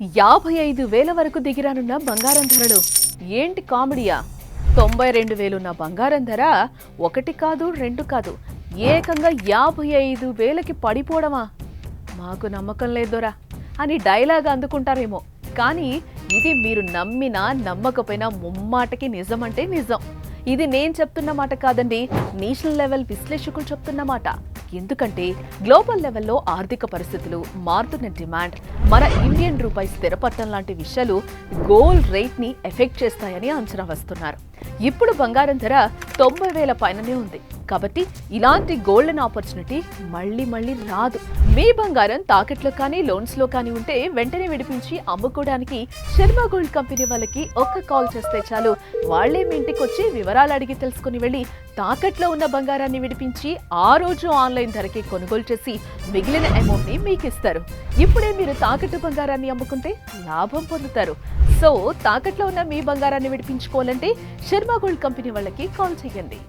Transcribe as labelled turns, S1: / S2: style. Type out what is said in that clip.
S1: 55,000 వరకు దిగిరానున్న బంగారం ధరలు ఏంటి కామెడీయా? 92,000 ఉన్న బంగారం ధర ఒకటి కాదు రెండు కాదు ఏకంగా 55,000కి పడిపోవడమా? మాకు నమ్మకం లేదోరా అని డైలాగ్ అందుకుంటారేమో, కానీ ఇది మీరు నమ్మినా నమ్మకపోయినా ముమ్మాటకి నిజమంటే నిజం. ఇది నేను చెప్తున్న మాట కాదండి, నేషనల్ లెవెల్ విశ్లేషకులు చెప్తున్న మాట. ఎందుకంటే గ్లోబల్ లెవెల్లో ఆర్థిక పరిస్థితులు, మారుతున్న డిమాండ్, మన ఇండియన్ రూపాయి స్థిరపడటం లాంటి విషయాలు గోల్డ్ రేట్ ని ఎఫెక్ట్ చేస్తాయని అంచనా వేస్తున్నారు. ఇప్పుడు బంగారం ధర 90,000 పైననే ఉంది. కాబట్టి ఇలాంటి గోల్డెన్ ఆపర్చునిటీ మళ్ళీ రాదు. మీ బంగారం తాకట్లో కానీ లోన్స్ లో కానీ ఉంటే వెంటనే విడిపించి అమ్ముకోవడానికి శర్మ గోల్డ్ కంపెనీ వాళ్ళకి ఒక్క కాల్ చేస్తే చాలు. వాళ్లే మీ ఇంటికి వచ్చి వివరాలు అడిగి తెలుసుకుని వెళ్లి తాకట్లో ఉన్న బంగారాన్ని విడిపించి ఆ రోజు ఆన్లైన్ ధరకి కొనుగోలు చేసి మిగిలిన అమౌంట్ ని మీకు ఇస్తారు. ఇప్పుడే మీరు తాకట్టు బంగారాన్ని అమ్ముకుంటే లాభం పొందుతారు. సో తాకట్లో ఉన్న మీ బంగారాన్ని విడిపించుకోవాలంటే శర్మ గోల్డ్ కంపెనీ వాళ్ళకి కాల్ చేయండి.